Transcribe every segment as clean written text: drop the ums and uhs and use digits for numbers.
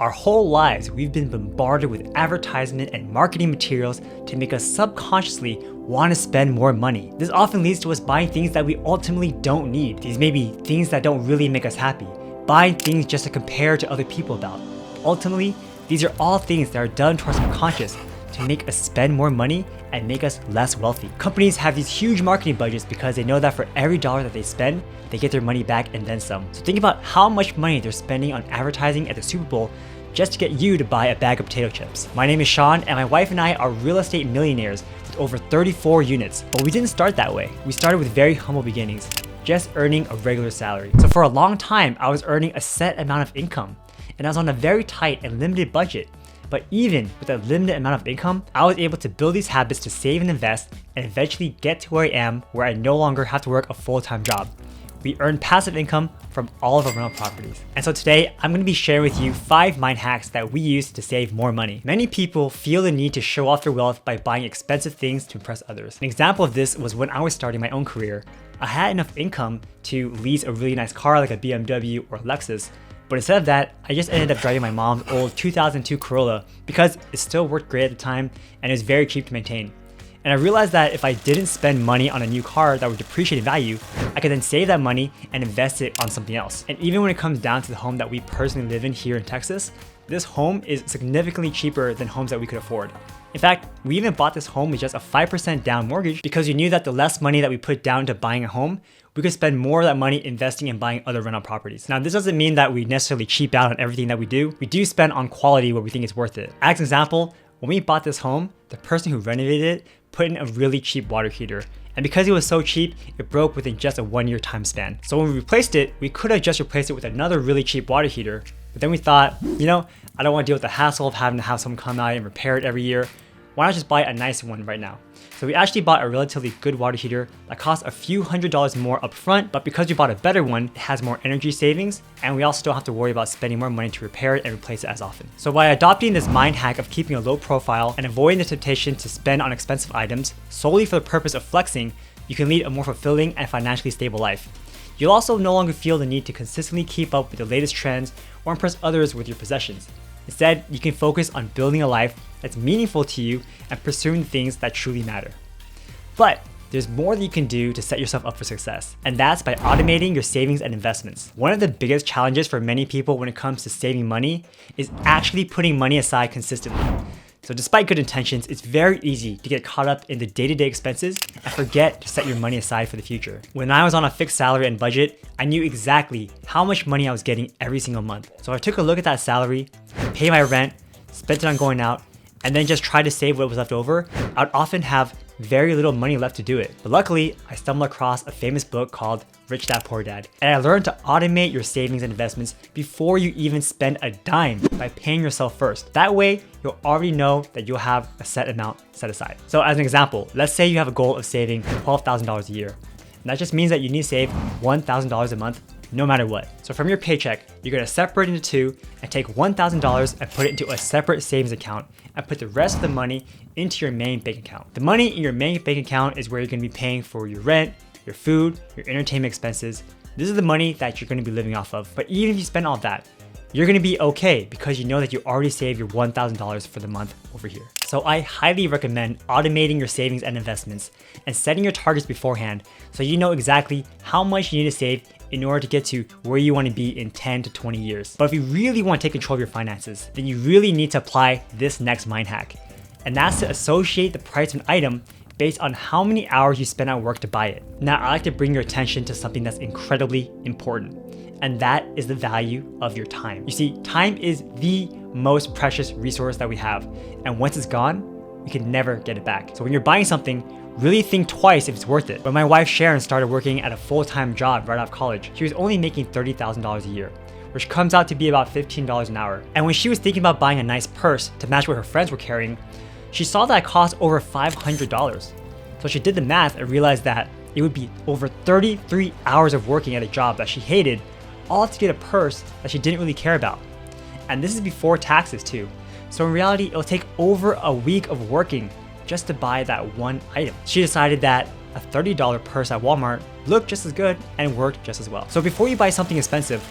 Our whole lives, we've been bombarded with advertisement and marketing materials to make us subconsciously want to spend more money. This often leads to us buying things that we ultimately don't need. These may be things that don't really make us happy, buying things just to compare to other people about. Ultimately, these are all things that are done to our subconscious to make us spend more money and make us less wealthy. Companies have these huge marketing budgets because they know that for every dollar that they spend, they get their money back and then some. So think about how much money they're spending on advertising at the Super Bowl just to get you to buy a bag of potato chips. My name is Sean, and my wife and I are real estate millionaires with over 34 units. But we didn't start that way. We started with very humble beginnings, just earning a regular salary. So for a long time, I was earning a set amount of income, and I was on a very tight and limited budget. But even with a limited amount of income, I was able to build these habits to save and invest and eventually get to where I am, where I no longer have to work a full-time job. We earn passive income from all of our rental properties. And so today, I'm going to be sharing with you 5 mind hacks that we use to save more money. Many people feel the need to show off their wealth by buying expensive things to impress others. An example of this was when I was starting my own career. I had enough income to lease a really nice car like a BMW or Lexus, but instead of that, I just ended up driving my mom's old 2002 Corolla because it still worked great at the time and it was very cheap to maintain. And I realized that if I didn't spend money on a new car that would depreciate in value, I could then save that money and invest it on something else. And even when it comes down to the home that we personally live in here in Texas, this home is significantly cheaper than homes that we could afford. In fact, we even bought this home with just a 5% down mortgage because we knew that the less money that we put down to buying a home, we could spend more of that money investing and buying other rental properties. Now, this doesn't mean that we necessarily cheap out on everything that we do. We do spend on quality where we think it's worth it. As an example, when we bought this home, the person who renovated it put in a really cheap water heater. And because it was so cheap, it broke within just a 1-year time span. So when we replaced it, we could have just replaced it with another really cheap water heater. But then we thought, I don't want to deal with the hassle of having to have someone come out and repair it every year. Why not just buy a nice one right now? So we actually bought a relatively good water heater that cost a few $100s more upfront, but because we bought a better one, it has more energy savings, and we also don't have to worry about spending more money to repair it and replace it as often. So by adopting this mind hack of keeping a low profile and avoiding the temptation to spend on expensive items solely for the purpose of flexing, you can lead a more fulfilling and financially stable life. You'll also no longer feel the need to consistently keep up with the latest trends or impress others with your possessions. Instead, you can focus on building a life that's meaningful to you and pursuing things that truly matter. But there's more that you can do to set yourself up for success, and that's by automating your savings and investments. One of the biggest challenges for many people when it comes to saving money is actually putting money aside consistently. So despite good intentions, it's very easy to get caught up in the day-to-day expenses and forget to set your money aside for the future. When I was on a fixed salary and budget, I knew exactly how much money I was getting every single month. So I took a look at that salary, paid my rent, spent it on going out, and then just tried to save what was left over. I'd often have very little money left to do it. But luckily, I stumbled across a famous book called Rich Dad Poor Dad. And I learned to automate your savings and investments before you even spend a dime by paying yourself first. That way, you'll already know that you'll have a set amount set aside. So as an example, let's say you have a goal of saving $12,000 a year. And that just means that you need to save $1,000 a month no matter what. So from your paycheck, you're gonna separate into 2 and take $1,000 and put it into a separate savings account and put the rest of the money into your main bank account. The money in your main bank account is where you're gonna be paying for your rent, your food, your entertainment expenses. This is the money that you're gonna be living off of. But even if you spend all that, you're gonna be okay because you know that you already saved your $1,000 for the month over here. So I highly recommend automating your savings and investments and setting your targets beforehand so you know exactly how much you need to save in order to get to where you want to be in 10 to 20 years. But if you really want to take control of your finances, then you really need to apply this next mind hack. And that's to associate the price of an item based on how many hours you spend at work to buy it. Now, I like to bring your attention to something that's incredibly important, and that is the value of your time. You see, time is the most precious resource that we have, and once it's gone, we can never get it back. So when you're buying something, really think twice if it's worth it. When my wife Sharon started working at a full-time job right out of college, she was only making $30,000 a year, which comes out to be about $15 an hour. And when she was thinking about buying a nice purse to match what her friends were carrying, she saw that it cost over $500. So she did the math and realized that it would be over 33 hours of working at a job that she hated, all to get a purse that she didn't really care about. And this is before taxes too. So in reality, it'll take over a week of working just to buy that one item. She decided that a $30 purse at Walmart looked just as good and worked just as well. So before you buy something expensive,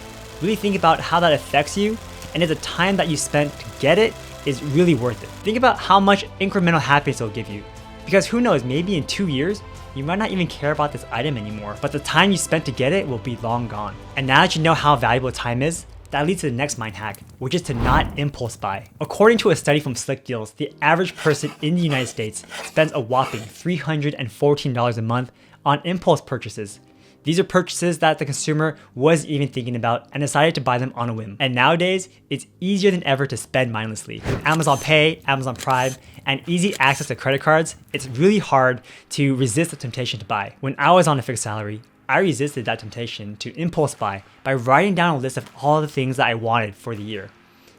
really think about how that affects you and if the time that you spent to get it is really worth it. Think about how much incremental happiness it'll give you. Because who knows, maybe in 2 years, you might not even care about this item anymore, but the time you spent to get it will be long gone. And now that you know how valuable time is, that leads to the next mind hack, which is to not impulse buy. According to a study from Slick Deals, the average person in the United States spends a whopping $314 a month on impulse purchases. These are purchases that the consumer wasn't even thinking about and decided to buy them on a whim. And nowadays, it's easier than ever to spend mindlessly. With Amazon Pay, Amazon Prime, and easy access to credit cards, it's really hard to resist the temptation to buy. When I was on a fixed salary, I resisted that temptation to impulse buy by writing down a list of all the things that I wanted for the year.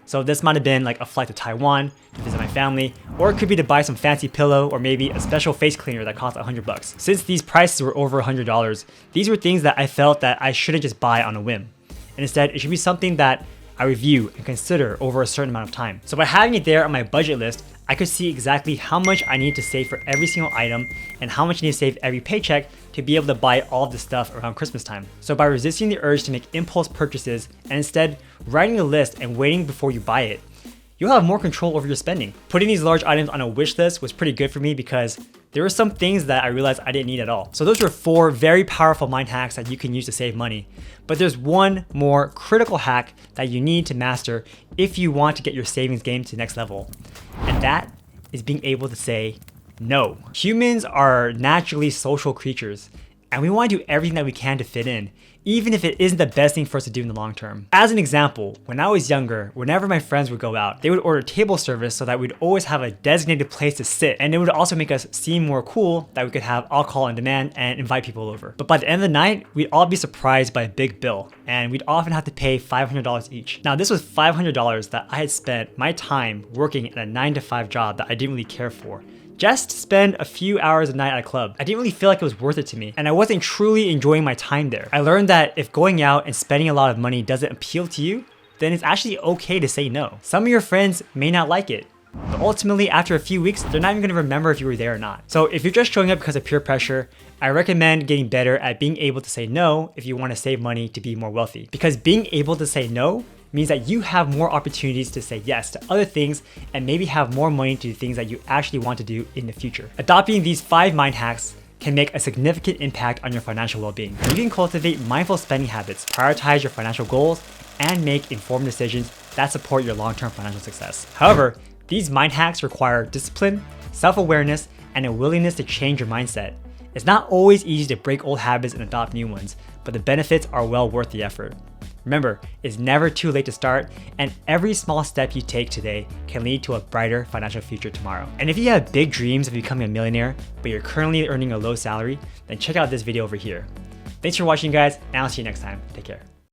So this might have been like a flight to Taiwan to visit my family, or it could be to buy some fancy pillow or maybe a special face cleaner that cost $100. Since these prices were over $100, these were things that I felt that I shouldn't just buy on a whim. And instead, it should be something that I review and consider over a certain amount of time. So by having it there on my budget list, I could see exactly how much I need to save for every single item and how much I need to save every paycheck to be able to buy all of this stuff around Christmas time. So by resisting the urge to make impulse purchases and instead writing a list and waiting before you buy it, you'll have more control over your spending. Putting these large items on a wish list was pretty good for me because there were some things that I realized I didn't need at all. So those were 4 very powerful mind hacks that you can use to save money. But there's one more critical hack that you need to master if you want to get your savings game to the next level. And that is being able to say no. Humans are naturally social creatures, and we want to do everything that we can to fit in, even if it isn't the best thing for us to do in the long term. As an example, when I was younger, whenever my friends would go out, they would order table service so that we'd always have a designated place to sit, and it would also make us seem more cool that we could have alcohol on demand and invite people over. But by the end of the night, we'd all be surprised by a big bill, and we'd often have to pay $500 each. Now this was $500 that I had spent my time working at a 9-to-5 job that I didn't really care for, just to spend a few hours a night at a club. I didn't really feel like it was worth it to me, and I wasn't truly enjoying my time there. I learned that if going out and spending a lot of money doesn't appeal to you, then it's actually okay to say no. Some of your friends may not like it, but ultimately after a few weeks, they're not even gonna remember if you were there or not. So if you're just showing up because of peer pressure, I recommend getting better at being able to say no if you wanna save money to be more wealthy. Because being able to say no means that you have more opportunities to say yes to other things and maybe have more money to do things that you actually want to do in the future. Adopting these 5 mind hacks can make a significant impact on your financial well-being. You can cultivate mindful spending habits, prioritize your financial goals, and make informed decisions that support your long-term financial success. However, these mind hacks require discipline, self-awareness, and a willingness to change your mindset. It's not always easy to break old habits and adopt new ones, but the benefits are well worth the effort. Remember, it's never too late to start, and every small step you take today can lead to a brighter financial future tomorrow. And if you have big dreams of becoming a millionaire, but you're currently earning a low salary, then check out this video over here. Thanks for watching, guys, and I'll see you next time. Take care.